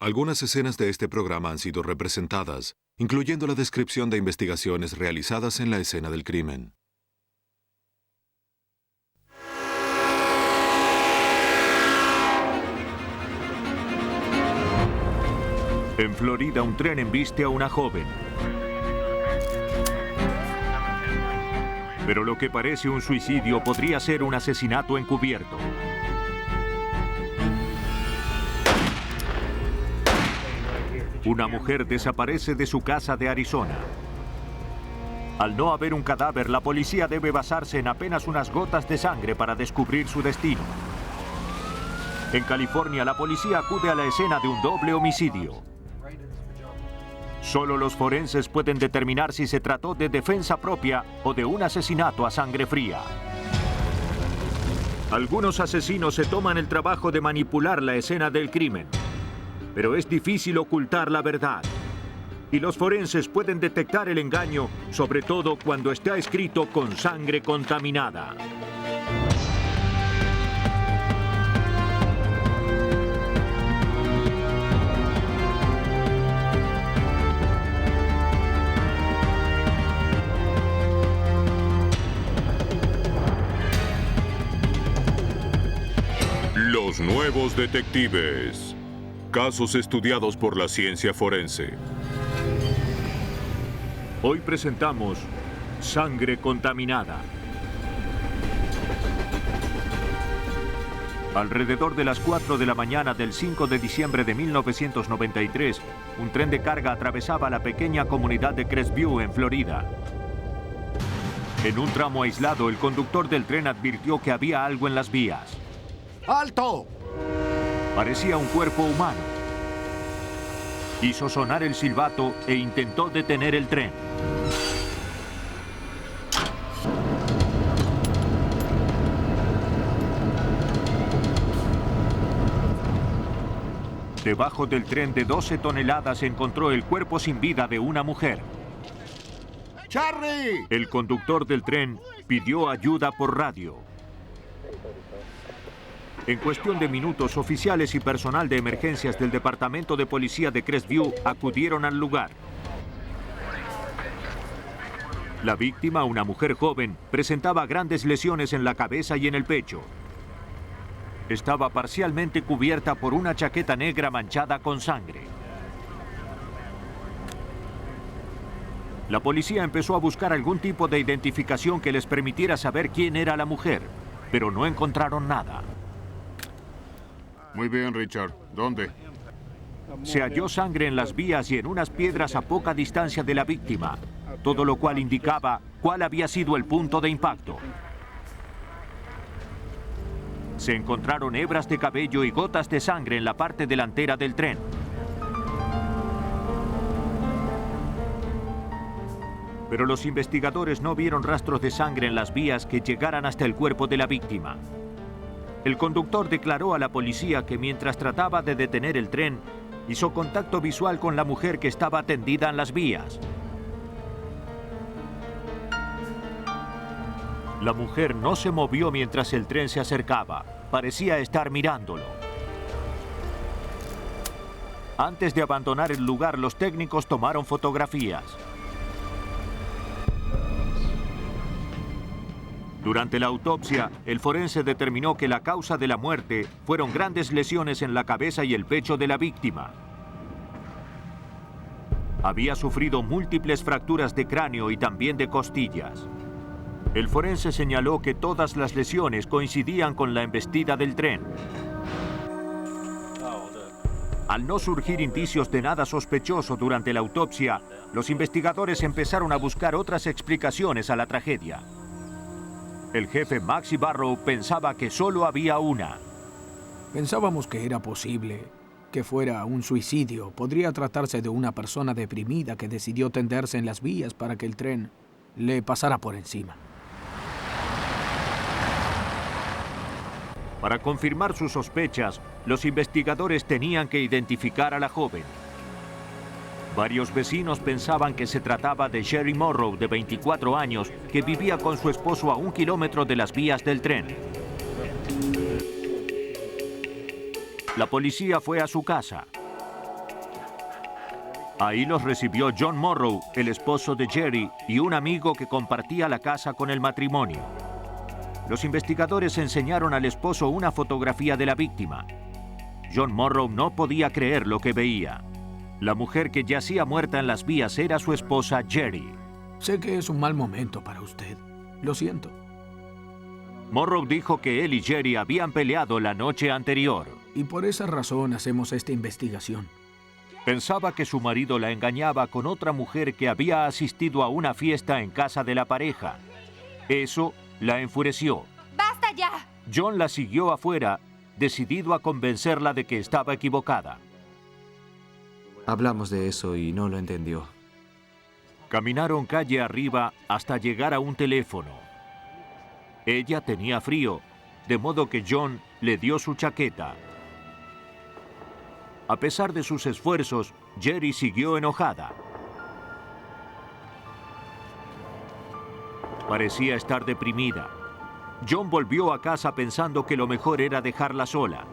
Algunas escenas de este programa han sido representadas, incluyendo la descripción de investigaciones realizadas en la escena del crimen. En Florida, un tren embiste a una joven. Pero lo que parece un suicidio podría ser un asesinato encubierto. Una mujer desaparece de su casa de Arizona. Al no haber un cadáver, la policía debe basarse en apenas unas gotas de sangre para descubrir su destino. En California, la policía acude a la escena de un doble homicidio. Solo los forenses pueden determinar si se trató de defensa propia o de un asesinato a sangre fría. Algunos asesinos se toman el trabajo de manipular la escena del crimen, pero es difícil ocultar la verdad. Y los forenses pueden detectar el engaño, sobre todo cuando está escrito con sangre contaminada. Los nuevos detectives. Casos estudiados por la ciencia forense. Hoy presentamos Sangre Contaminada. Alrededor de las 4 de la mañana del 5 de diciembre de 1993, un tren de carga atravesaba la pequeña comunidad de Crestview, en Florida. En un tramo aislado, el conductor del tren advirtió que había algo en las vías. ¡Alto! Parecía un cuerpo humano. Hizo sonar el silbato e intentó detener el tren. Debajo del tren de 12 toneladas se encontró el cuerpo sin vida de una mujer. ¡Charlie! El conductor del tren pidió ayuda por radio. En cuestión de minutos, oficiales y personal de emergencias del Departamento de Policía de Crestview acudieron al lugar. La víctima, una mujer joven, presentaba grandes lesiones en la cabeza y en el pecho. Estaba parcialmente cubierta por una chaqueta negra manchada con sangre. La policía empezó a buscar algún tipo de identificación que les permitiera saber quién era la mujer, pero no encontraron nada. Muy bien, Richard. ¿Dónde? Se halló sangre en las vías y en unas piedras a poca distancia de la víctima, todo lo cual indicaba cuál había sido el punto de impacto. Se encontraron hebras de cabello y gotas de sangre en la parte delantera del tren. Pero los investigadores no vieron rastros de sangre en las vías que llegaran hasta el cuerpo de la víctima. El conductor declaró a la policía que mientras trataba de detener el tren, hizo contacto visual con la mujer que estaba tendida en las vías. La mujer no se movió mientras el tren se acercaba. Parecía estar mirándolo. Antes de abandonar el lugar, los técnicos tomaron fotografías. Durante la autopsia, el forense determinó que la causa de la muerte fueron grandes lesiones en la cabeza y el pecho de la víctima. Había sufrido múltiples fracturas de cráneo y también de costillas. El forense señaló que todas las lesiones coincidían con la embestida del tren. Al no surgir indicios de nada sospechoso durante la autopsia, los investigadores empezaron a buscar otras explicaciones a la tragedia. El jefe Maxie Barrow pensaba que solo había una. Pensábamos que era posible que fuera un suicidio. Podría tratarse de una persona deprimida que decidió tenderse en las vías para que el tren le pasara por encima. Para confirmar sus sospechas, los investigadores tenían que identificar a la joven. Varios vecinos pensaban que se trataba de Sherry Morrow, de 24 años, que vivía con su esposo a 1 kilómetro de las vías del tren. La policía fue a su casa. Ahí los recibió John Morrow, el esposo de Jerry, y un amigo que compartía la casa con el matrimonio. Los investigadores enseñaron al esposo una fotografía de la víctima. John Morrow no podía creer lo que veía. La mujer que yacía muerta en las vías era su esposa Jerry. Sé que es un mal momento para usted. Lo siento. Morrow dijo que él y Jerry habían peleado la noche anterior. Y por esa razón hacemos esta investigación. Pensaba que su marido la engañaba con otra mujer que había asistido a una fiesta en casa de la pareja. Eso la enfureció. ¡Basta ya! John la siguió afuera, decidido a convencerla de que estaba equivocada. Hablamos de eso y no lo entendió. Caminaron calle arriba hasta llegar a un teléfono. Ella tenía frío, de modo que John le dio su chaqueta. A pesar de sus esfuerzos, Jerry siguió enojada. Parecía estar deprimida. John volvió a casa pensando que lo mejor era dejarla sola.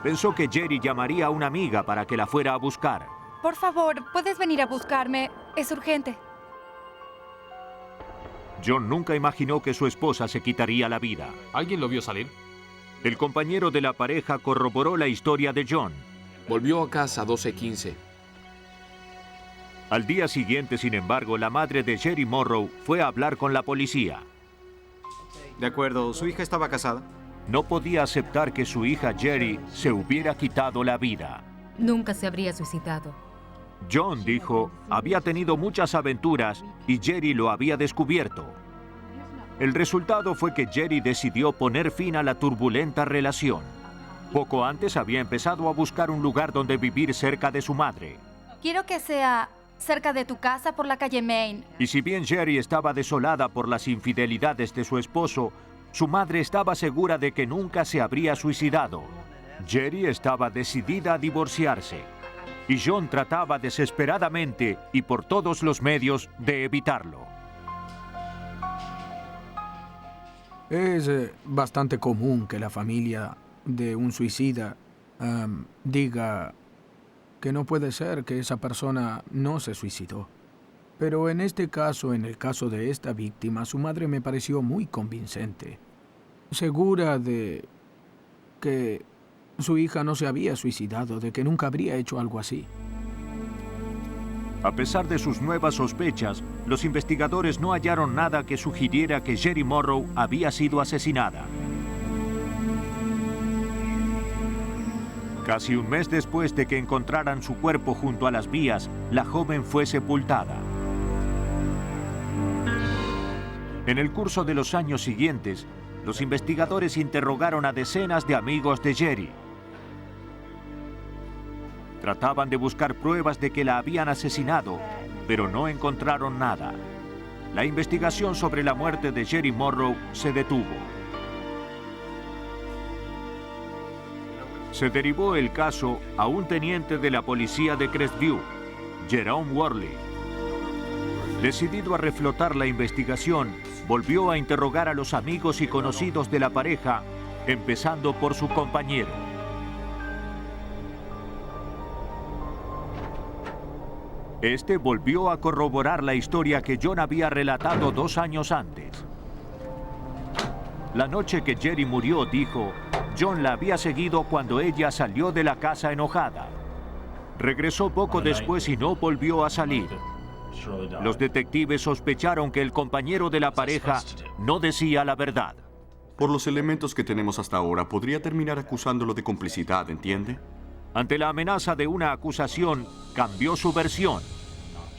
Pensó que Jerry llamaría a una amiga para que la fuera a buscar. Por favor, ¿puedes venir a buscarme? Es urgente. John nunca imaginó que su esposa se quitaría la vida. ¿Alguien lo vio salir? El compañero de la pareja corroboró la historia de John. Volvió a casa a 12:15. Al día siguiente, sin embargo, la madre de Jerry Morrow fue a hablar con la policía. De acuerdo, ¿su hija estaba casada? No podía aceptar que su hija Jerry se hubiera quitado la vida. Nunca se habría suicidado. John dijo, había tenido muchas aventuras y Jerry lo había descubierto. El resultado fue que Jerry decidió poner fin a la turbulenta relación. Poco antes había empezado a buscar un lugar donde vivir cerca de su madre. Quiero que sea cerca de tu casa por la calle Main. Y si bien Jerry estaba desolada por las infidelidades de su esposo, su madre estaba segura de que nunca se habría suicidado. Jerry estaba decidida a divorciarse. Y John trataba desesperadamente y por todos los medios de evitarlo. Es bastante común que la familia de un suicida diga que no puede ser que esa persona no se suicidó. Pero en este caso, en el caso de esta víctima, su madre me pareció muy convincente. Segura de que su hija no se había suicidado, de que nunca habría hecho algo así. A pesar de sus nuevas sospechas, los investigadores no hallaron nada que sugiriera que Jerry Morrow había sido asesinada. Casi un mes después de que encontraran su cuerpo junto a las vías, la joven fue sepultada. En el curso de los años siguientes, los investigadores interrogaron a decenas de amigos de Jerry. Trataban de buscar pruebas de que la habían asesinado, pero no encontraron nada. La investigación sobre la muerte de Jerry Morrow se detuvo. Se derivó el caso a un teniente de la policía de Crestview, Jerome Worley. Decidido a reflotar la investigación, volvió a interrogar a los amigos y conocidos de la pareja, empezando por su compañero. Este volvió a corroborar la historia que John había relatado 2 años antes. La noche que Jerry murió, dijo, John la había seguido cuando ella salió de la casa enojada. Regresó poco después y no volvió a salir. Los detectives sospecharon que el compañero de la pareja no decía la verdad. Por los elementos que tenemos hasta ahora, podría terminar acusándolo de complicidad, ¿entiende? Ante la amenaza de una acusación, cambió su versión.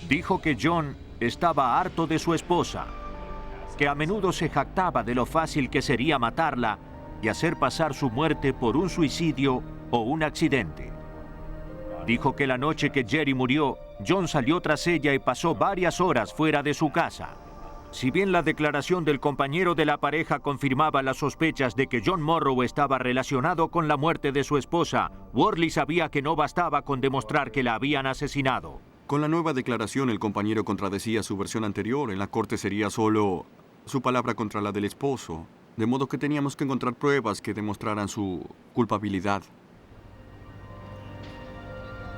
Dijo que John estaba harto de su esposa, que a menudo se jactaba de lo fácil que sería matarla y hacer pasar su muerte por un suicidio o un accidente. Dijo que la noche que Jerry murió, John salió tras ella y pasó varias horas fuera de su casa. Si bien la declaración del compañero de la pareja confirmaba las sospechas de que John Morrow estaba relacionado con la muerte de su esposa, Worley sabía que no bastaba con demostrar que la habían asesinado. Con la nueva declaración, el compañero contradecía su versión anterior. En la corte sería solo su palabra contra la del esposo. De modo que teníamos que encontrar pruebas que demostraran su culpabilidad.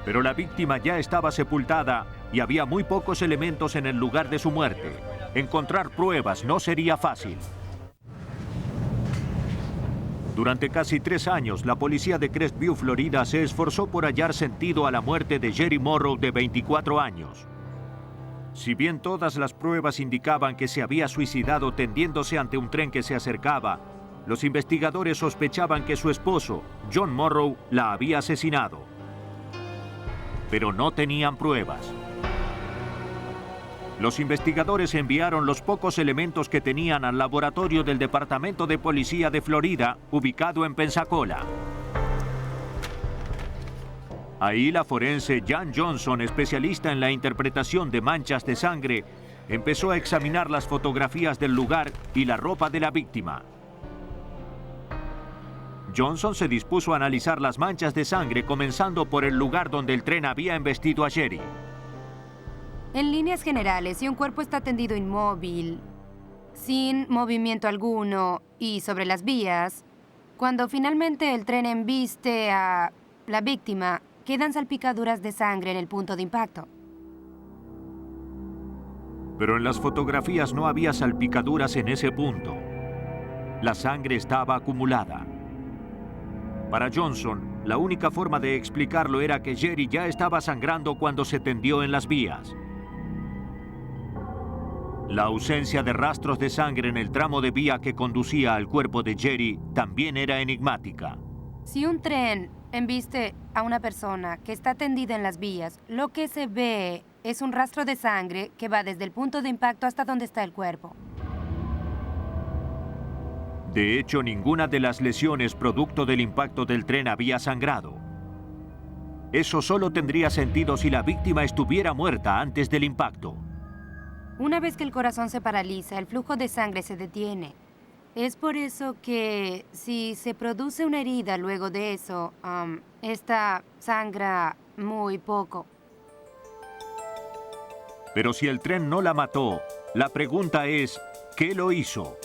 Pero la víctima ya estaba sepultada y había muy pocos elementos en el lugar de su muerte. Encontrar pruebas no sería fácil. Durante casi 3 años, la policía de Crestview, Florida, se esforzó por hallar sentido a la muerte de Jerry Morrow, de 24 años. Si bien todas las pruebas indicaban que se había suicidado tendiéndose ante un tren que se acercaba, los investigadores sospechaban que su esposo, John Morrow, la había asesinado. Pero no tenían pruebas. Los investigadores enviaron los pocos elementos que tenían al laboratorio del Departamento de Policía de Florida, ubicado en Pensacola. Ahí la forense Jan Johnson, especialista en la interpretación de manchas de sangre, empezó a examinar las fotografías del lugar y la ropa de la víctima. Johnson se dispuso a analizar las manchas de sangre, comenzando por el lugar donde el tren había embestido a Jerry. En líneas generales, si un cuerpo está tendido inmóvil, sin movimiento alguno y sobre las vías, cuando finalmente el tren embiste a la víctima, quedan salpicaduras de sangre en el punto de impacto. Pero en las fotografías no había salpicaduras en ese punto. La sangre estaba acumulada. Para Johnson, la única forma de explicarlo era que Jerry ya estaba sangrando cuando se tendió en las vías. La ausencia de rastros de sangre en el tramo de vía que conducía al cuerpo de Jerry también era enigmática. Si un tren embiste a una persona que está tendida en las vías, lo que se ve es un rastro de sangre que va desde el punto de impacto hasta donde está el cuerpo. De hecho, ninguna de las lesiones producto del impacto del tren había sangrado. Eso solo tendría sentido si la víctima estuviera muerta antes del impacto. Una vez que el corazón se paraliza, el flujo de sangre se detiene. Es por eso que si se produce una herida luego de eso, esta sangra muy poco. Pero si el tren no la mató, la pregunta es, ¿qué lo hizo?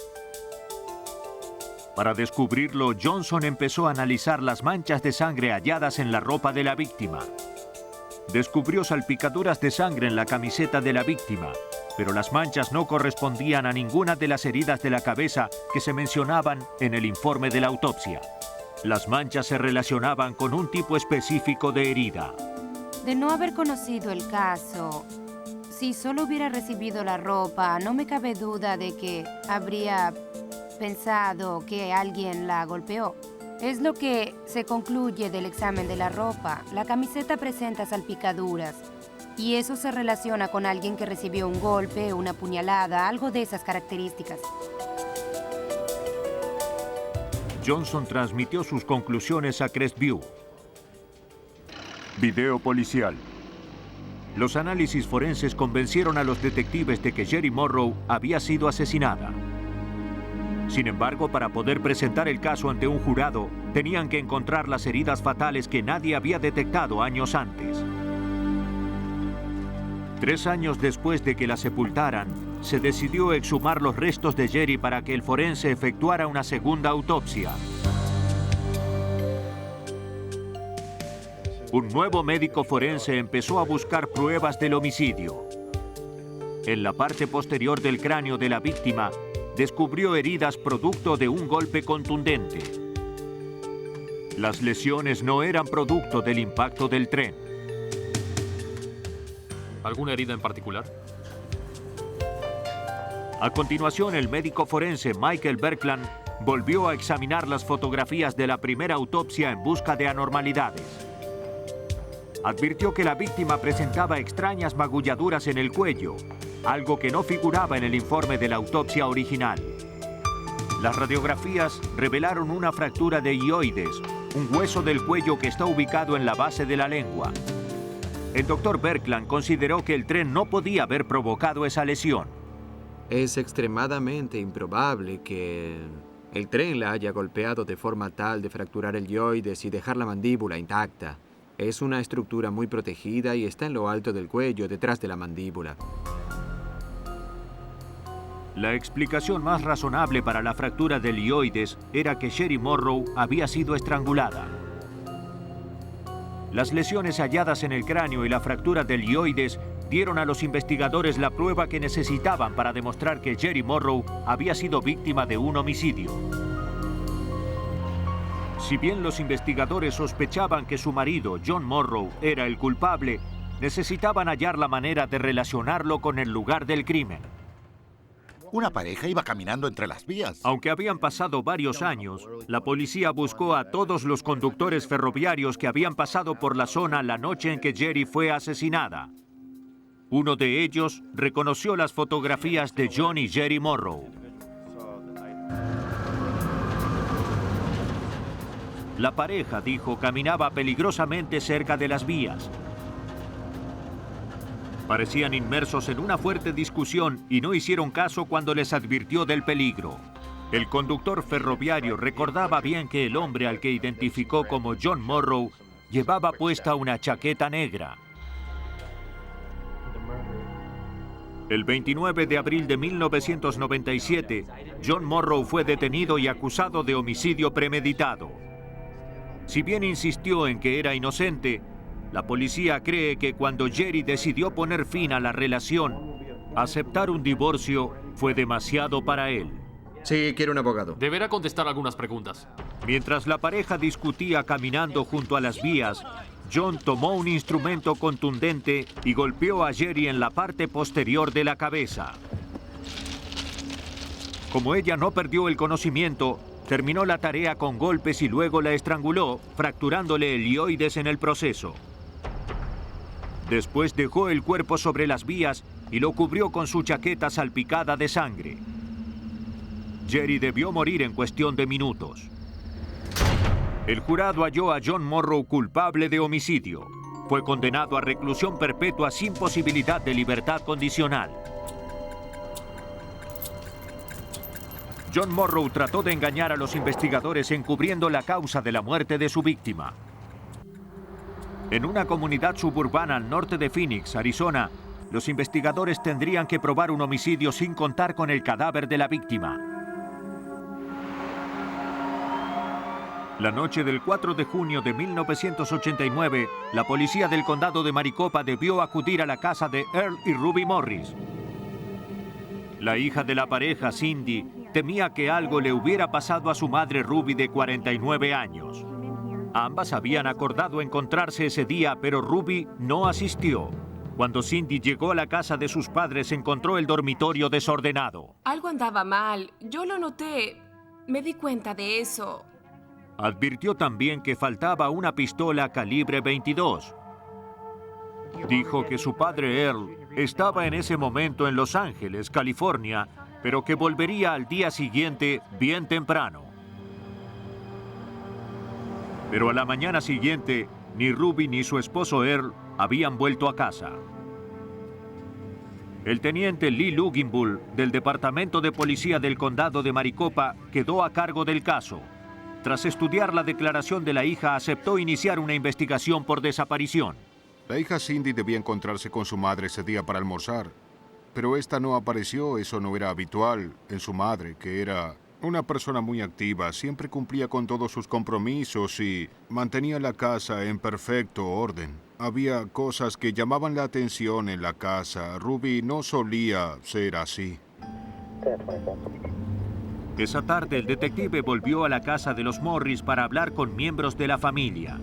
Para descubrirlo, Johnson empezó a analizar las manchas de sangre halladas en la ropa de la víctima. Descubrió salpicaduras de sangre en la camiseta de la víctima, pero las manchas no correspondían a ninguna de las heridas de la cabeza que se mencionaban en el informe de la autopsia. Las manchas se relacionaban con un tipo específico de herida. De no haber conocido el caso, si solo hubiera recibido la ropa, no me cabe duda de que habría pensado que alguien la golpeó. Es lo que se concluye del examen de la ropa. La camiseta presenta salpicaduras y eso se relaciona con alguien que recibió un golpe, una puñalada, algo de esas características. Johnson transmitió sus conclusiones a Crestview. Video policial. Los análisis forenses convencieron a los detectives de que Jerry Morrow había sido asesinada. Sin embargo, para poder presentar el caso ante un jurado, tenían que encontrar las heridas fatales que nadie había detectado años antes. 3 años después de que la sepultaran, se decidió exhumar los restos de Jerry para que el forense efectuara una segunda autopsia. Un nuevo médico forense empezó a buscar pruebas del homicidio. En la parte posterior del cráneo de la víctima, descubrió heridas producto de un golpe contundente. Las lesiones no eran producto del impacto del tren. ¿Alguna herida en particular? A continuación, el médico forense Michael Berkland volvió a examinar las fotografías de la primera autopsia en busca de anormalidades. Advirtió que la víctima presentaba extrañas magulladuras en el cuello, algo que no figuraba en el informe de la autopsia original. Las radiografías revelaron una fractura de hioides, un hueso del cuello que está ubicado en la base de la lengua. El doctor Berkland consideró que el tren no podía haber provocado esa lesión. Es extremadamente improbable que el tren la haya golpeado de forma tal de fracturar el hioides y dejar la mandíbula intacta. Es una estructura muy protegida y está en lo alto del cuello, detrás de la mandíbula. La explicación más razonable para la fractura del hioides era que Jerry Morrow había sido estrangulada. Las lesiones halladas en el cráneo y la fractura del hioides dieron a los investigadores la prueba que necesitaban para demostrar que Jerry Morrow había sido víctima de un homicidio. Si bien los investigadores sospechaban que su marido, John Morrow, era el culpable, necesitaban hallar la manera de relacionarlo con el lugar del crimen. Una pareja iba caminando entre las vías. Aunque habían pasado varios años, la policía buscó a todos los conductores ferroviarios que habían pasado por la zona la noche en que Jerry fue asesinada. Uno de ellos reconoció las fotografías de John y Jerry Morrow. La pareja, dijo, caminaba peligrosamente cerca de las vías. Parecían inmersos en una fuerte discusión y no hicieron caso cuando les advirtió del peligro. El conductor ferroviario recordaba bien que el hombre al que identificó como John Morrow llevaba puesta una chaqueta negra. El 29 de abril de 1997, John Morrow fue detenido y acusado de homicidio premeditado. Si bien insistió en que era inocente, la policía cree que cuando Jerry decidió poner fin a la relación, aceptar un divorcio fue demasiado para él. Sí, quiero un abogado. Deberá contestar algunas preguntas. Mientras la pareja discutía caminando junto a las vías, John tomó un instrumento contundente y golpeó a Jerry en la parte posterior de la cabeza. Como ella no perdió el conocimiento, terminó la tarea con golpes y luego la estranguló, fracturándole el hioides en el proceso. Después dejó el cuerpo sobre las vías y lo cubrió con su chaqueta salpicada de sangre. Jerry debió morir en cuestión de minutos. El jurado halló a John Morrow culpable de homicidio. Fue condenado a reclusión perpetua sin posibilidad de libertad condicional. John Morrow trató de engañar a los investigadores encubriendo la causa de la muerte de su víctima. En una comunidad suburbana al norte de Phoenix, Arizona, los investigadores tendrían que probar un homicidio sin contar con el cadáver de la víctima. La noche del 4 de junio de 1989, la policía del condado de Maricopa debió acudir a la casa de Earl y Ruby Morris. La hija de la pareja, Cindy, temía que algo le hubiera pasado a su madre Ruby de 49 años. Ambas habían acordado encontrarse ese día, pero Ruby no asistió. Cuando Cindy llegó a la casa de sus padres, encontró el dormitorio desordenado. Algo andaba mal. Yo lo noté. Me di cuenta de eso. Advirtió también que faltaba una pistola calibre 22. Dijo que su padre Earl estaba en ese momento en Los Ángeles, California, pero que volvería al día siguiente bien temprano. Pero a la mañana siguiente, ni Ruby ni su esposo Earl habían vuelto a casa. El teniente Lee Luginbull, del Departamento de Policía del Condado de Maricopa, quedó a cargo del caso. Tras estudiar la declaración de la hija, aceptó iniciar una investigación por desaparición. La hija Cindy debía encontrarse con su madre ese día para almorzar, pero esta no apareció. Eso no era habitual en su madre, que era una persona muy activa, siempre cumplía con todos sus compromisos y mantenía la casa en perfecto orden. Había cosas que llamaban la atención en la casa. Ruby no solía ser así. Esa tarde, el detective volvió a la casa de los Morris para hablar con miembros de la familia.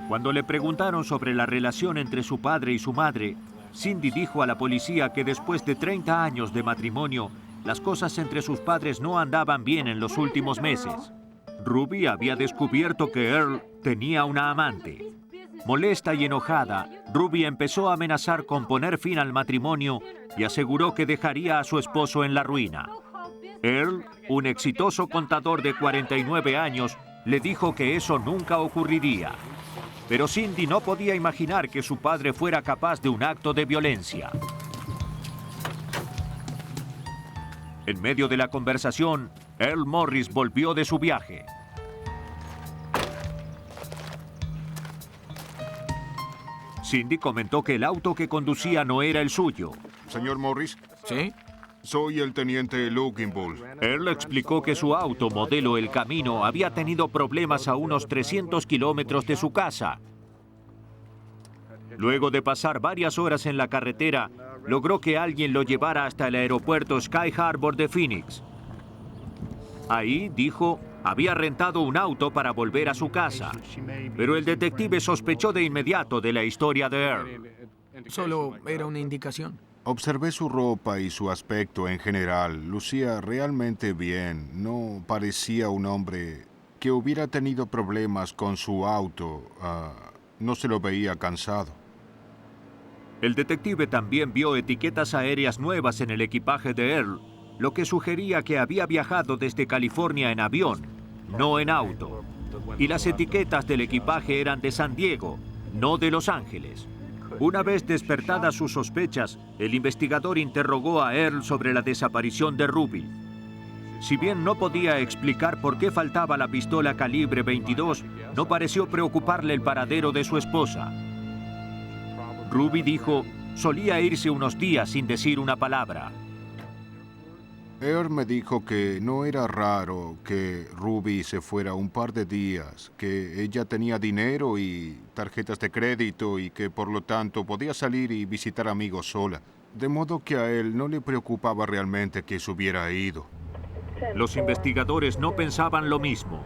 Cuando le preguntaron sobre la relación entre su padre y su madre, Cindy dijo a la policía que después de 30 años de matrimonio, las cosas entre sus padres no andaban bien en los últimos meses. Ruby había descubierto que Earl tenía una amante. Molesta y enojada, Ruby empezó a amenazar con poner fin al matrimonio y aseguró que dejaría a su esposo en la ruina. Earl, un exitoso contador de 49 años, le dijo que eso nunca ocurriría. Pero Cindy no podía imaginar que su padre fuera capaz de un acto de violencia. En medio de la conversación, Earl Morris volvió de su viaje. Cindy comentó que el auto que conducía no era el suyo. Señor Morris. ¿Sí? Soy el teniente Luginbull. Earl explicó que su auto modelo El Camino había tenido problemas a unos 300 kilómetros de su casa. Luego de pasar varias horas en la carretera, logró que alguien lo llevara hasta el aeropuerto Sky Harbor de Phoenix. Ahí, dijo, había rentado un auto para volver a su casa. Pero el detective sospechó de inmediato de la historia de Earl. Solo era una indicación. Observé su ropa y su aspecto en general. Lucía realmente bien. No parecía un hombre que hubiera tenido problemas con su auto. No se lo veía cansado. El detective también vio etiquetas aéreas nuevas en el equipaje de Earl, lo que sugería que había viajado desde California en avión, no en auto. Y las etiquetas del equipaje eran de San Diego, no de Los Ángeles. Una vez despertadas sus sospechas, el investigador interrogó a Earl sobre la desaparición de Ruby. Si bien no podía explicar por qué faltaba la pistola calibre 22, no pareció preocuparle el paradero de su esposa. Ruby dijo, solía irse unos días sin decir una palabra. Earl me dijo que no era raro que Ruby se fuera un par de días, que ella tenía dinero y tarjetas de crédito y que por lo tanto podía salir y visitar amigos sola. De modo que a él no le preocupaba realmente que se hubiera ido. Los investigadores no pensaban lo mismo.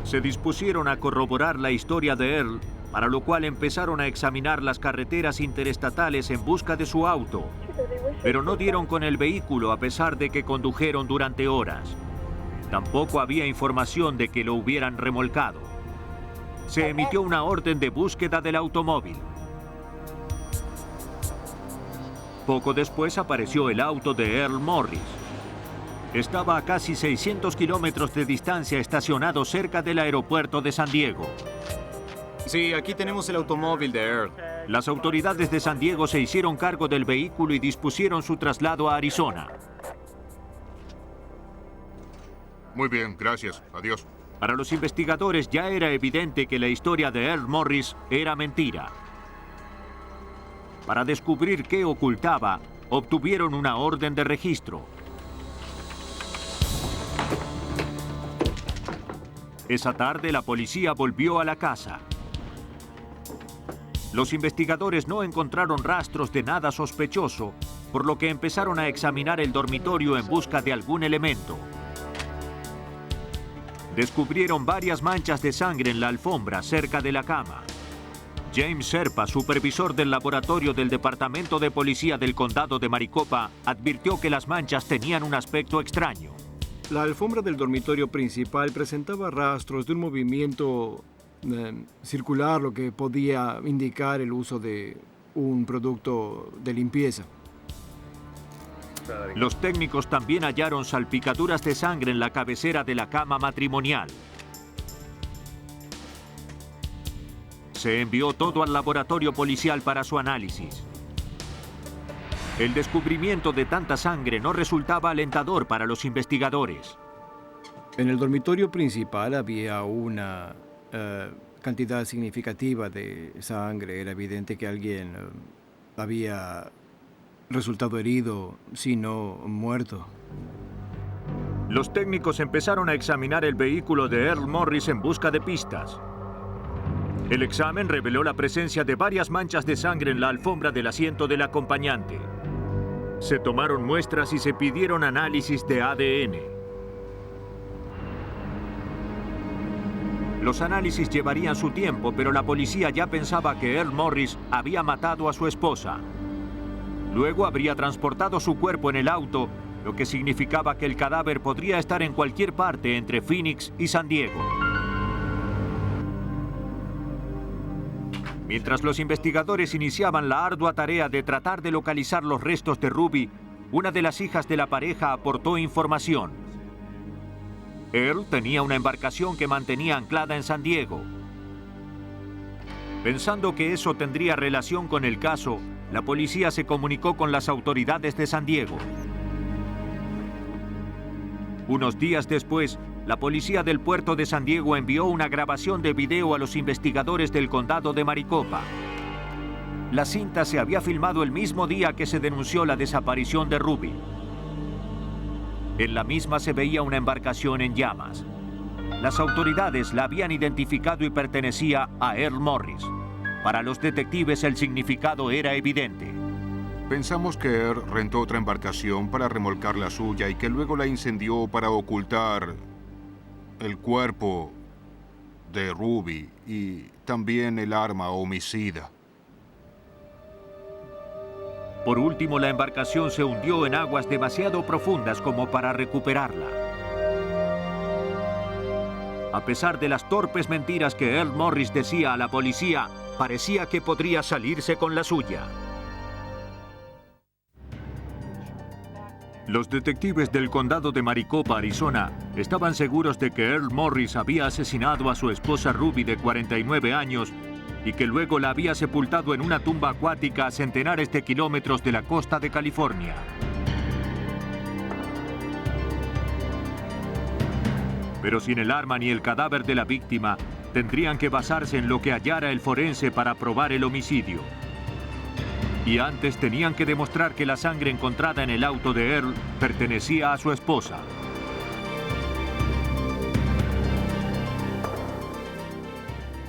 Se dispusieron a corroborar la historia de Earl, para lo cual empezaron a examinar las carreteras interestatales en busca de su auto, pero no dieron con el vehículo a pesar de que condujeron durante horas. Tampoco había información de que lo hubieran remolcado. Se emitió una orden de búsqueda del automóvil. Poco después apareció el auto de Earl Morris. Estaba a casi 600 kilómetros de distancia estacionado cerca del aeropuerto de San Diego. Sí, aquí tenemos el automóvil de Earl. Las autoridades de San Diego se hicieron cargo del vehículo y dispusieron su traslado a Arizona. Muy bien, gracias. Adiós. Para los investigadores ya era evidente que la historia de Earl Morris era mentira. Para descubrir qué ocultaba, obtuvieron una orden de registro. Esa tarde la policía volvió a la casa. Los investigadores no encontraron rastros de nada sospechoso, por lo que empezaron a examinar el dormitorio en busca de algún elemento. Descubrieron varias manchas de sangre en la alfombra cerca de la cama. James Serpa, supervisor del laboratorio del Departamento de Policía del Condado de Maricopa, advirtió que las manchas tenían un aspecto extraño. La alfombra del dormitorio principal presentaba rastros de un movimiento circular, lo que podía indicar el uso de un producto de limpieza. Los técnicos también hallaron salpicaduras de sangre en la cabecera de la cama matrimonial. Se envió todo al laboratorio policial para su análisis. El descubrimiento de tanta sangre no resultaba alentador para los investigadores. En el dormitorio principal había una cantidad significativa de sangre. Era evidente que alguien había resultado herido, si no muerto. Los técnicos empezaron a examinar el vehículo de Earl Morris en busca de pistas. El examen reveló la presencia de varias manchas de sangre en la alfombra del asiento del acompañante. Se tomaron muestras y se pidieron análisis de ADN. Los análisis llevarían su tiempo, pero la policía ya pensaba que Earl Morris había matado a su esposa. Luego habría transportado su cuerpo en el auto, lo que significaba que el cadáver podría estar en cualquier parte entre Phoenix y San Diego. Mientras los investigadores iniciaban la ardua tarea de tratar de localizar los restos de Ruby, una de las hijas de la pareja aportó información. Earl tenía una embarcación que mantenía anclada en San Diego. Pensando que eso tendría relación con el caso, la policía se comunicó con las autoridades de San Diego. Unos días después, la policía del puerto de San Diego envió una grabación de video a los investigadores del condado de Maricopa. la cinta se había filmado el mismo día que se denunció la desaparición de Ruby. En la misma se veía una embarcación en llamas. Las autoridades la habían identificado y pertenecía a Earl Morris. Para los detectives el significado era evidente. Pensamos que Earl rentó otra embarcación para remolcar la suya y que luego la incendió para ocultar el cuerpo de Ruby y también el arma homicida. Por último, la embarcación se hundió en aguas demasiado profundas como para recuperarla. A pesar de las torpes mentiras que Earl Morris decía a la policía, parecía que podría salirse con la suya. Los detectives del condado de Maricopa, Arizona, estaban seguros de que Earl Morris había asesinado a su esposa Ruby de 49 años y que luego la había sepultado en una tumba acuática a centenares de kilómetros de la costa de California. Pero sin el arma ni el cadáver de la víctima, tendrían que basarse en lo que hallara el forense para probar el homicidio. Y antes tenían que demostrar que la sangre encontrada en el auto de Earl pertenecía a su esposa.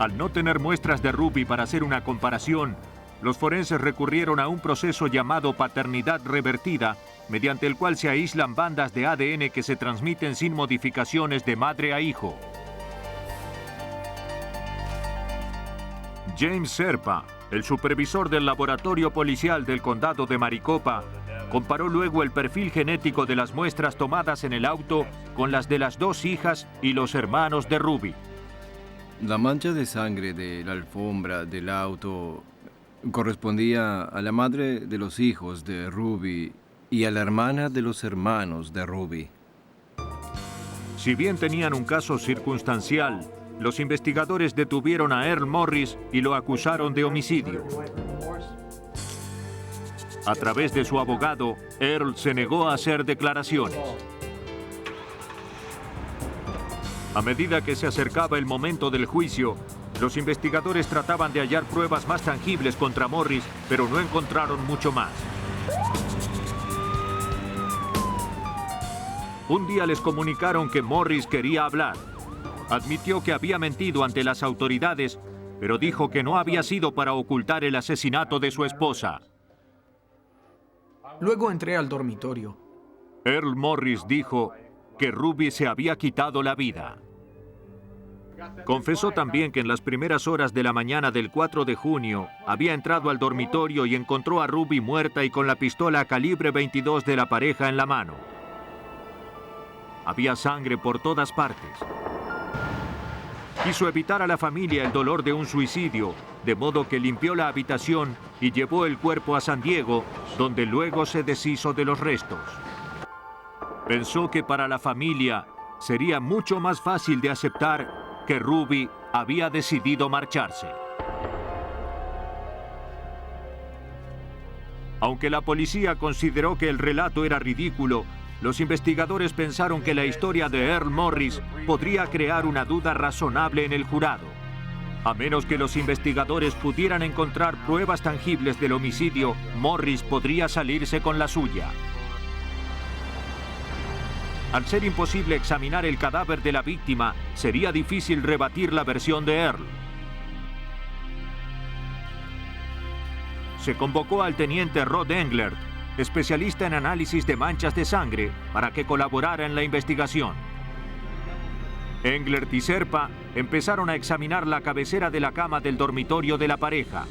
Al no tener muestras de Ruby para hacer una comparación, los forenses recurrieron a un proceso llamado paternidad revertida, mediante el cual se aíslan bandas de ADN que se transmiten sin modificaciones de madre a hijo. James Serpa, el supervisor del laboratorio policial del condado de Maricopa, comparó luego el perfil genético de las muestras tomadas en el auto con las de las dos hijas y los hermanos de Ruby. La mancha de sangre de la alfombra del auto correspondía a la madre de los hijos de Ruby y a la hermana de los hermanos de Ruby. Si bien tenían un caso circunstancial, los investigadores detuvieron a Earl Morris y lo acusaron de homicidio. A través de su abogado, Earl se negó a hacer declaraciones. A medida que se acercaba el momento del juicio, los investigadores trataban de hallar pruebas más tangibles contra Morris, pero no encontraron mucho más. Un día les comunicaron que Morris quería hablar. Admitió que había mentido ante las autoridades, pero dijo que no había sido para ocultar el asesinato de su esposa. Luego entré al dormitorio. Earl Morris dijo que Ruby se había quitado la vida. Confesó también que en las primeras horas de la mañana del 4 de junio había entrado al dormitorio y encontró a Ruby muerta y con la pistola calibre 22 de la pareja en la mano. Había sangre por todas partes. Quiso evitar a la familia el dolor de un suicidio, de modo que limpió la habitación y llevó el cuerpo a San Diego, donde luego se deshizo de los restos. Pensó que para la familia sería mucho más fácil de aceptar que Ruby había decidido marcharse. Aunque la policía consideró que el relato era ridículo, los investigadores pensaron que la historia de Earl Morris podría crear una duda razonable en el jurado. A menos que los investigadores pudieran encontrar pruebas tangibles del homicidio, Morris podría salirse con la suya. Al ser imposible examinar el cadáver de la víctima, sería difícil rebatir la versión de Earl. Se convocó al teniente Rod Englert, especialista en análisis de manchas de sangre, para que colaborara en la investigación. Englert y Serpa empezaron a examinar la cabecera de la cama del dormitorio de la pareja.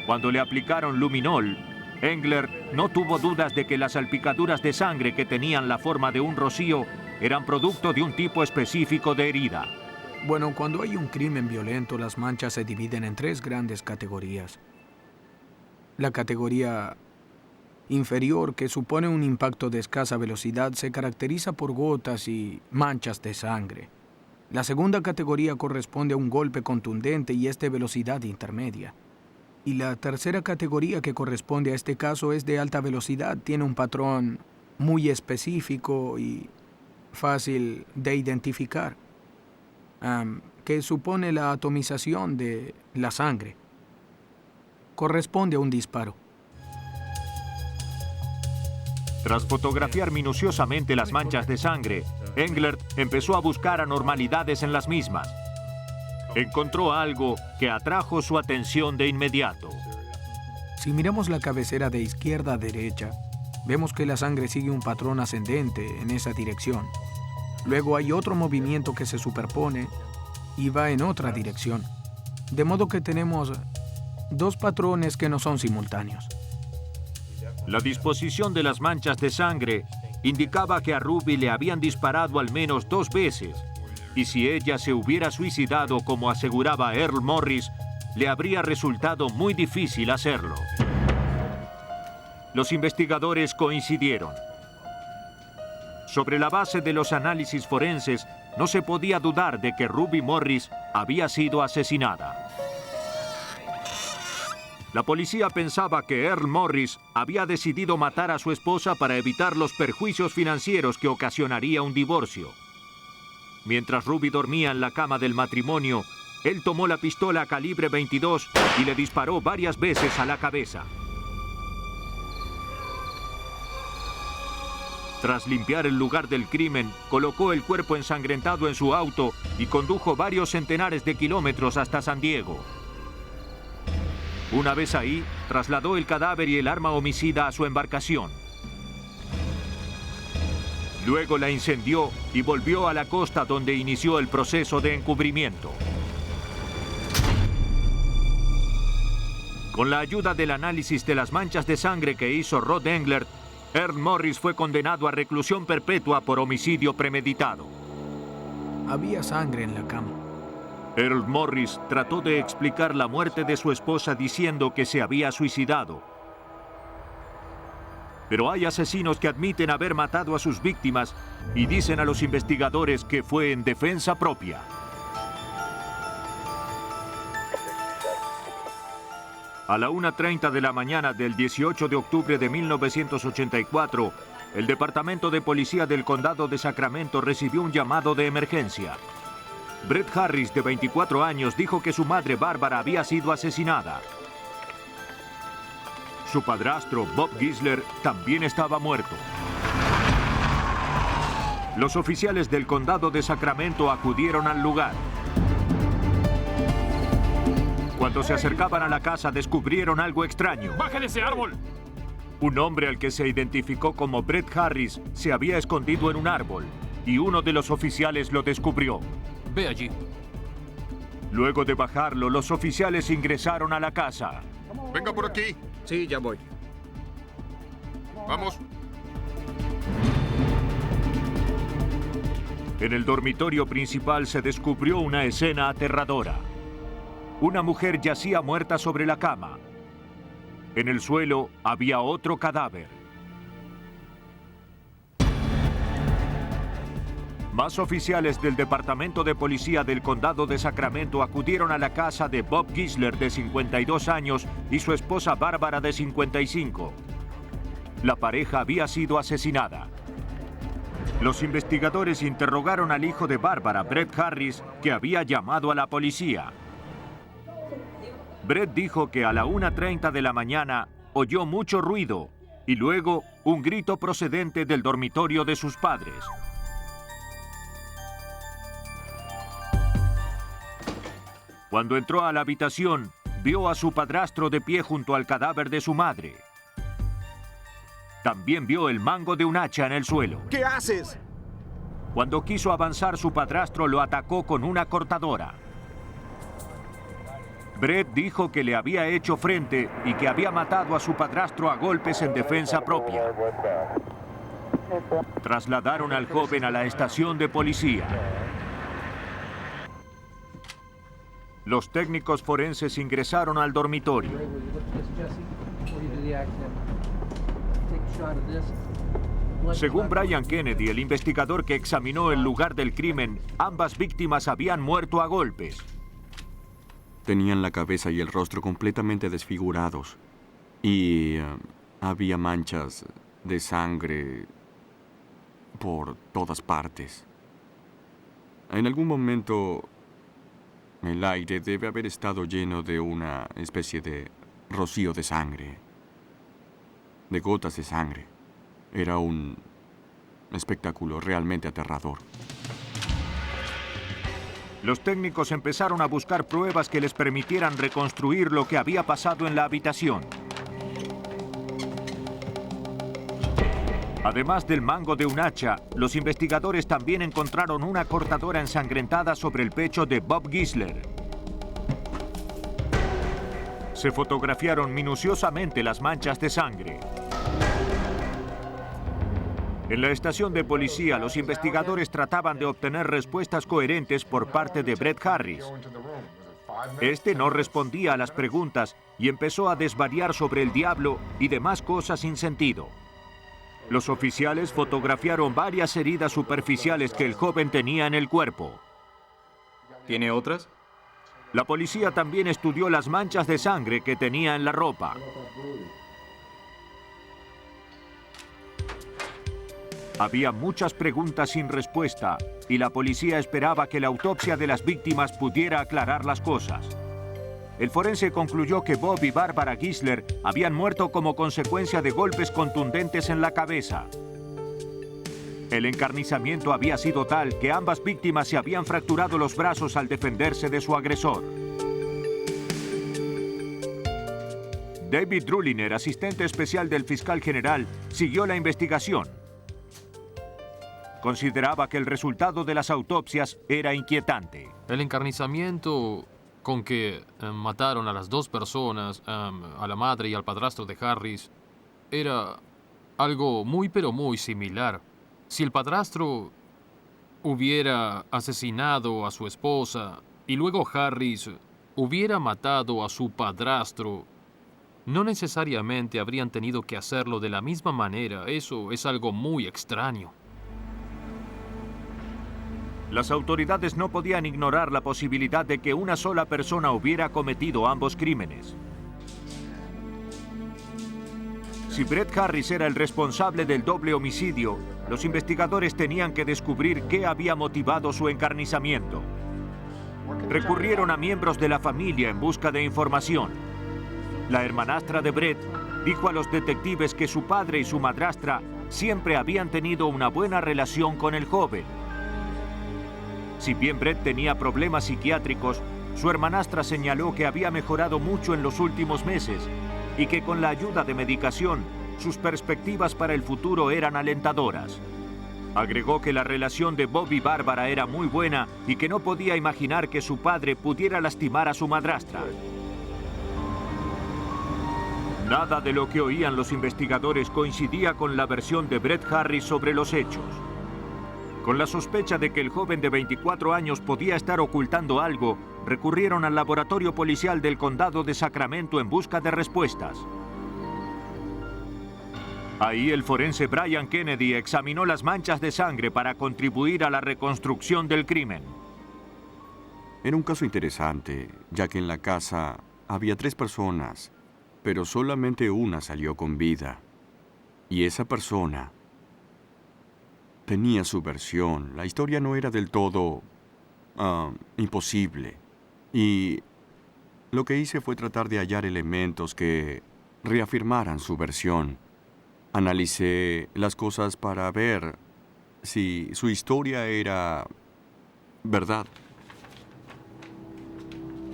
Cuando le aplicaron luminol, Englert no tuvo dudas de que las salpicaduras de sangre que tenían la forma de un rocío eran producto de un tipo específico de herida. Bueno, cuando hay un crimen violento, las manchas se dividen en tres grandes categorías. La categoría inferior, que supone un impacto de escasa velocidad, se caracteriza por gotas y manchas de sangre. La segunda categoría corresponde a un golpe contundente y es de velocidad intermedia. Y la tercera categoría, que corresponde a este caso, es de alta velocidad. Tiene un patrón muy específico y fácil de identificar. que supone la atomización de la sangre. Corresponde a un disparo. Tras fotografiar minuciosamente las manchas de sangre, Englert empezó a buscar anormalidades en las mismas. Encontró algo que atrajo su atención de inmediato. Si miramos la cabecera de izquierda a derecha, vemos que la sangre sigue un patrón ascendente en esa dirección. Luego hay otro movimiento que se superpone y va en otra dirección. De modo que tenemos dos patrones que no son simultáneos. La disposición de las manchas de sangre indicaba que a Ruby le habían disparado al menos 2 veces, y si ella se hubiera suicidado como aseguraba Earl Morris, le habría resultado muy difícil hacerlo. Los investigadores coincidieron. Sobre la base de los análisis forenses, no se podía dudar de que Ruby Morris había sido asesinada. La policía pensaba que Earl Morris había decidido matar a su esposa para evitar los perjuicios financieros que ocasionaría un divorcio. Mientras Ruby dormía en la cama del matrimonio, él tomó la pistola calibre 22 y le disparó varias veces a la cabeza. Tras limpiar el lugar del crimen, colocó el cuerpo ensangrentado en su auto y condujo varios centenares de kilómetros hasta San Diego. Una vez ahí, trasladó el cadáver y el arma homicida a su embarcación. Luego la incendió y volvió a la costa donde inició el proceso de encubrimiento. Con la ayuda del análisis de las manchas de sangre que hizo Rod Englert, Earl Morris fue condenado a reclusión perpetua por homicidio premeditado. Había sangre en la cama. Earl Morris trató de explicar la muerte de su esposa diciendo que se había suicidado. Pero hay asesinos que admiten haber matado a sus víctimas y dicen a los investigadores que fue en defensa propia. A la 1:30 de la mañana del 18 de octubre de 1984, el Departamento de Policía del Condado de Sacramento recibió un llamado de emergencia. Brett Harris, de 24 años, dijo que su madre Bárbara había sido asesinada. Su padrastro, Bob Gisler, también estaba muerto. Los oficiales del condado de Sacramento acudieron al lugar. Cuando se acercaban a la casa, descubrieron algo extraño. ¡Bajen ese árbol! Un hombre al que se identificó como Brett Harris se había escondido en un árbol y uno de los oficiales lo descubrió. Ve allí. Luego de bajarlo, los oficiales ingresaron a la casa. Venga por aquí. Sí, ya voy. Vamos. En el dormitorio principal se descubrió una escena aterradora. Una mujer yacía muerta sobre la cama. En el suelo había otro cadáver. Más oficiales del Departamento de Policía del Condado de Sacramento acudieron a la casa de Bob Gisler, de 52 años, y su esposa Bárbara, de 55. La pareja había sido asesinada. Los investigadores interrogaron al hijo de Bárbara, Brett Harris, que había llamado a la policía. Brett dijo que a la 1:30 de la mañana oyó mucho ruido y luego un grito procedente del dormitorio de sus padres. Cuando entró a la habitación, vio a su padrastro de pie junto al cadáver de su madre. También vio el mango de un hacha en el suelo. ¿Qué haces? Cuando quiso avanzar, su padrastro lo atacó con una cortadora. Brett dijo que le había hecho frente y que había matado a su padrastro a golpes en defensa propia. Trasladaron al joven a la estación de policía. Los técnicos forenses ingresaron al dormitorio. Según Brian Kennedy, el investigador que examinó el lugar del crimen, ambas víctimas habían muerto a golpes. Tenían la cabeza y el rostro completamente desfigurados y había manchas de sangre por todas partes. En algún momento El aire debe haber estado lleno de una especie de rocío de sangre, de gotas de sangre. Era un espectáculo realmente aterrador. Los técnicos empezaron a buscar pruebas que les permitieran reconstruir lo que había pasado en la habitación. Además del mango de un hacha, los investigadores también encontraron una cortadora ensangrentada sobre el pecho de Bob Gisler. Se fotografiaron minuciosamente las manchas de sangre. En la estación de policía, los investigadores trataban de obtener respuestas coherentes por parte de Brett Harris. Este no respondía a las preguntas y empezó a desvariar sobre el diablo y demás cosas sin sentido. Los oficiales fotografiaron varias heridas superficiales que el joven tenía en el cuerpo. ¿Tiene otras? La policía también estudió las manchas de sangre que tenía en la ropa. Había muchas preguntas sin respuesta y la policía esperaba que la autopsia de las víctimas pudiera aclarar las cosas. El forense concluyó que Bob y Barbara Gisler habían muerto como consecuencia de golpes contundentes en la cabeza. El encarnizamiento había sido tal que ambas víctimas se habían fracturado los brazos al defenderse de su agresor. David Druliner, asistente especial del fiscal general, siguió la investigación. Consideraba que el resultado de las autopsias era inquietante. El encarnizamiento con que mataron a las dos personas, a la madre y al padrastro de Harris, era algo muy pero muy similar. Si el padrastro hubiera asesinado a su esposa y luego Harris hubiera matado a su padrastro, no necesariamente habrían tenido que hacerlo de la misma manera. Eso es algo muy extraño. Las autoridades no podían ignorar la posibilidad de que una sola persona hubiera cometido ambos crímenes. Si Brett Harris era el responsable del doble homicidio, los investigadores tenían que descubrir qué había motivado su encarnizamiento. Recurrieron a miembros de la familia en busca de información. La hermanastra de Brett dijo a los detectives que su padre y su madrastra siempre habían tenido una buena relación con el joven. Si bien Brett tenía problemas psiquiátricos, su hermanastra señaló que había mejorado mucho en los últimos meses y que con la ayuda de medicación, sus perspectivas para el futuro eran alentadoras. Agregó que la relación de Bob y Bárbara era muy buena y que no podía imaginar que su padre pudiera lastimar a su madrastra. Nada de lo que oían los investigadores coincidía con la versión de Brett Harris sobre los hechos. Con la sospecha de que el joven de 24 años podía estar ocultando algo, recurrieron al laboratorio policial del condado de Sacramento en busca de respuestas. Ahí el forense Brian Kennedy examinó las manchas de sangre para contribuir a la reconstrucción del crimen. Era un caso interesante, ya que en la casa había 3 personas, pero solamente una salió con vida. Y esa persona tenía su versión. La historia no era del todo imposible. Y lo que hice fue tratar de hallar elementos que reafirmaran su versión. Analicé las cosas para ver si su historia era verdad.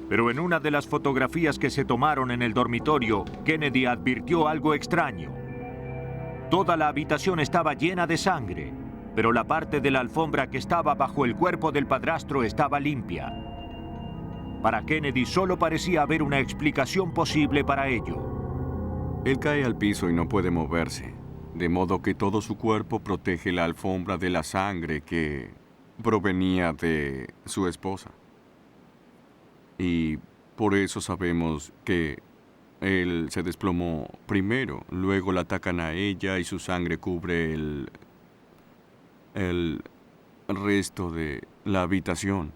Pero en una de las fotografías que se tomaron en el dormitorio, Kennedy advirtió algo extraño. Toda la habitación estaba llena de sangre, pero la parte de la alfombra que estaba bajo el cuerpo del padrastro estaba limpia. Para Kennedy solo parecía haber una explicación posible para ello. Él cae al piso y no puede moverse, de modo que todo su cuerpo protege la alfombra de la sangre que provenía de su esposa. Y por eso sabemos que él se desplomó primero, luego la atacan a ella y su sangre cubre el resto de la habitación.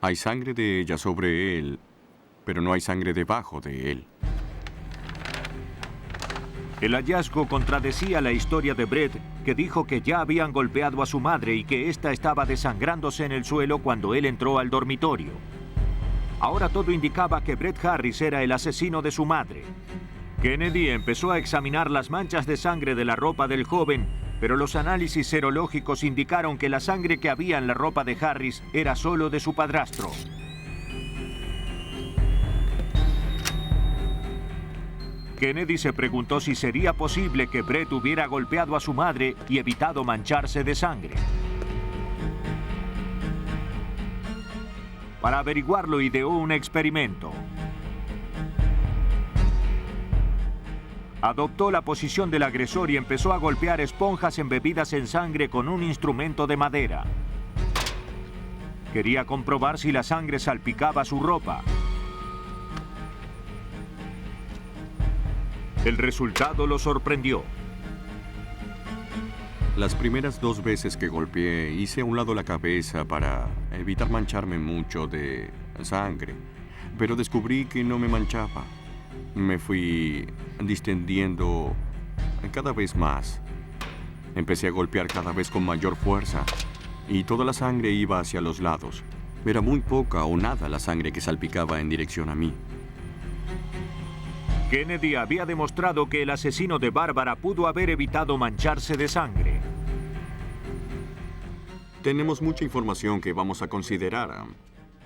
Hay sangre de ella sobre él, pero no hay sangre debajo de él. El hallazgo contradecía la historia de Brett, que dijo que ya habían golpeado a su madre y que ésta estaba desangrándose en el suelo cuando él entró al dormitorio. Ahora todo indicaba que Brett Harris era el asesino de su madre. Kennedy empezó a examinar las manchas de sangre de la ropa del joven, pero los análisis serológicos indicaron que la sangre que había en la ropa de Harris era solo de su padrastro. Kennedy se preguntó si sería posible que Brett hubiera golpeado a su madre y evitado mancharse de sangre. Para averiguarlo, ideó un experimento. Adoptó la posición del agresor y empezó a golpear esponjas embebidas en sangre con un instrumento de madera. Quería comprobar si la sangre salpicaba su ropa. El resultado lo sorprendió. Las primeras 2 veces que golpeé, hice a un lado la cabeza para evitar mancharme mucho de sangre, pero descubrí que no me manchaba. Me fui distendiendo cada vez más. Empecé a golpear cada vez con mayor fuerza y toda la sangre iba hacia los lados. Era muy poca o nada la sangre que salpicaba en dirección a mí. Kennedy había demostrado que el asesino de Bárbara pudo haber evitado mancharse de sangre. Tenemos mucha información que vamos a considerar.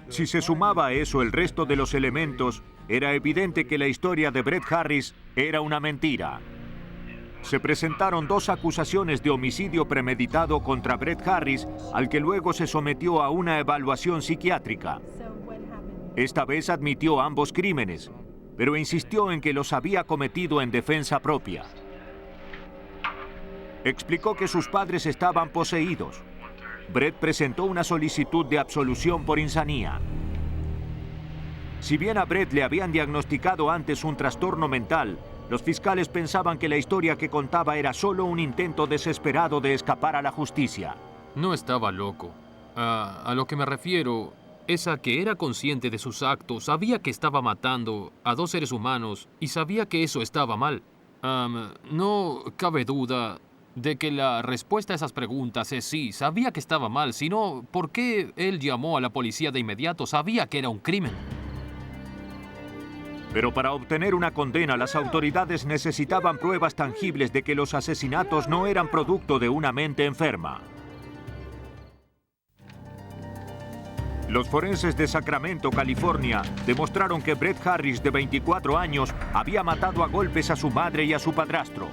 Si se sumaba a eso el resto de los elementos, era evidente que la historia de Brett Harris era una mentira. Se presentaron 2 acusaciones de homicidio premeditado contra Brett Harris, al que luego se sometió a una evaluación psiquiátrica. Esta vez admitió ambos crímenes, pero insistió en que los había cometido en defensa propia. Explicó que sus padres estaban poseídos. Brett presentó una solicitud de absolución por insanía. Si bien a Brett le habían diagnosticado antes un trastorno mental, los fiscales pensaban que la historia que contaba era solo un intento desesperado de escapar a la justicia. No estaba loco. A lo que me refiero es a que era consciente de sus actos, sabía que estaba matando a 2 seres humanos y sabía que eso estaba mal. No cabe duda de que la respuesta a esas preguntas es sí, sabía que estaba mal. Si no, ¿por qué él llamó a la policía de inmediato? Sabía que era un crimen. Pero para obtener una condena, las autoridades necesitaban pruebas tangibles de que los asesinatos no eran producto de una mente enferma. Los forenses de Sacramento, California, demostraron que Brett Harris, de 24 años, había matado a golpes a su madre y a su padrastro.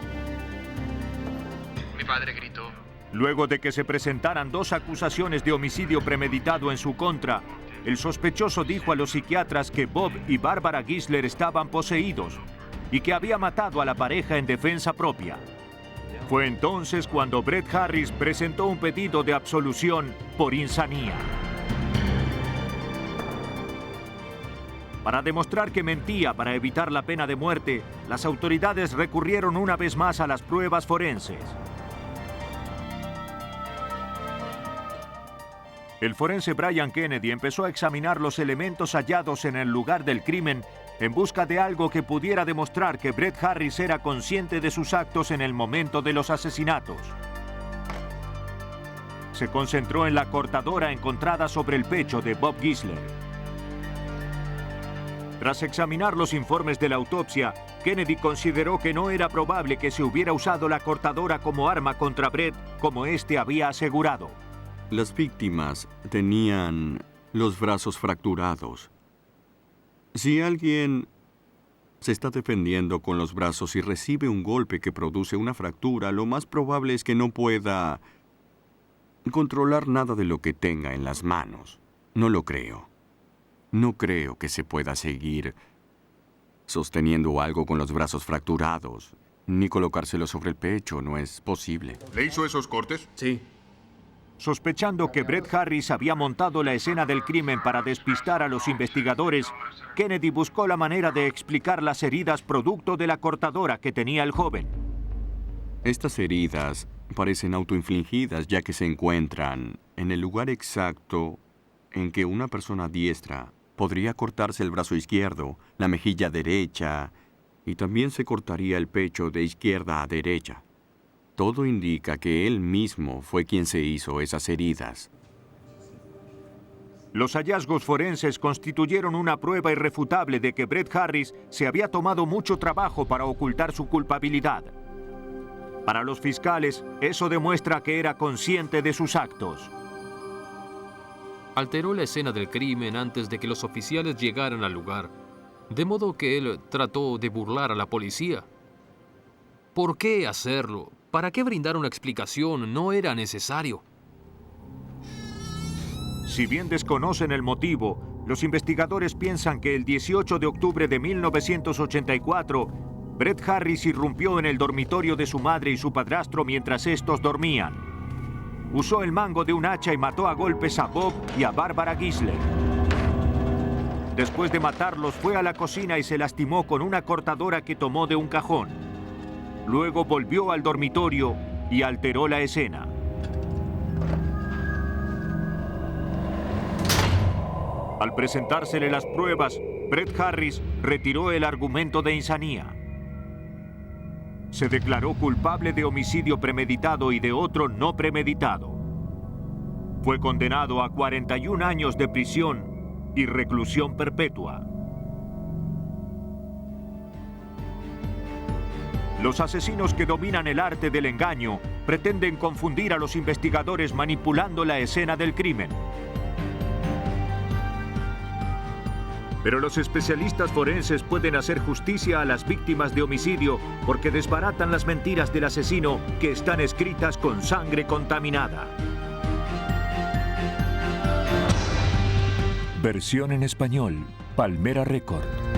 Mi padre gritó. Luego de que se presentaran 2 acusaciones de homicidio premeditado en su contra, el sospechoso dijo a los psiquiatras que Bob y Barbara Gisler estaban poseídos y que había matado a la pareja en defensa propia. Fue entonces cuando Brett Harris presentó un pedido de absolución por insanía. Para demostrar que mentía para evitar la pena de muerte, las autoridades recurrieron una vez más a las pruebas forenses. El forense Brian Kennedy empezó a examinar los elementos hallados en el lugar del crimen en busca de algo que pudiera demostrar que Brett Harris era consciente de sus actos en el momento de los asesinatos. Se concentró en la cortadora encontrada sobre el pecho de Bob Gisler. Tras examinar los informes de la autopsia, Kennedy consideró que no era probable que se hubiera usado la cortadora como arma contra Brett, como éste había asegurado. Las víctimas tenían los brazos fracturados. Si alguien se está defendiendo con los brazos y recibe un golpe que produce una fractura, lo más probable es que no pueda controlar nada de lo que tenga en las manos. No lo creo. No creo que se pueda seguir sosteniendo algo con los brazos fracturados, ni colocárselo sobre el pecho. No es posible. ¿Le hizo esos cortes? Sí. Sospechando que Brett Harris había montado la escena del crimen para despistar a los investigadores, Kennedy buscó la manera de explicar las heridas producto de la cortadora que tenía el joven. Estas heridas parecen autoinfligidas, ya que se encuentran en el lugar exacto en que una persona diestra podría cortarse el brazo izquierdo, la mejilla derecha, y también se cortaría el pecho de izquierda a derecha. Todo indica que él mismo fue quien se hizo esas heridas. Los hallazgos forenses constituyeron una prueba irrefutable de que Brett Harris se había tomado mucho trabajo para ocultar su culpabilidad. Para los fiscales, eso demuestra que era consciente de sus actos. Alteró la escena del crimen antes de que los oficiales llegaran al lugar, de modo que él trató de burlar a la policía. ¿Por qué hacerlo? ¿Para qué brindar una explicación? No era necesario. Si bien desconocen el motivo, los investigadores piensan que el 18 de octubre de 1984, Brett Harris irrumpió en el dormitorio de su madre y su padrastro mientras estos dormían. Usó el mango de un hacha y mató a golpes a Bob y a Barbara Gisler. Después de matarlos, fue a la cocina y se lastimó con una cortadora que tomó de un cajón. Luego volvió al dormitorio y alteró la escena. Al presentársele las pruebas, Brett Harris retiró el argumento de insanía. Se declaró culpable de homicidio premeditado y de otro no premeditado. Fue condenado a 41 años de prisión y reclusión perpetua. Los asesinos que dominan el arte del engaño pretenden confundir a los investigadores manipulando la escena del crimen. Pero los especialistas forenses pueden hacer justicia a las víctimas de homicidio porque desbaratan las mentiras del asesino que están escritas con sangre contaminada. Versión en español, Palmera Record.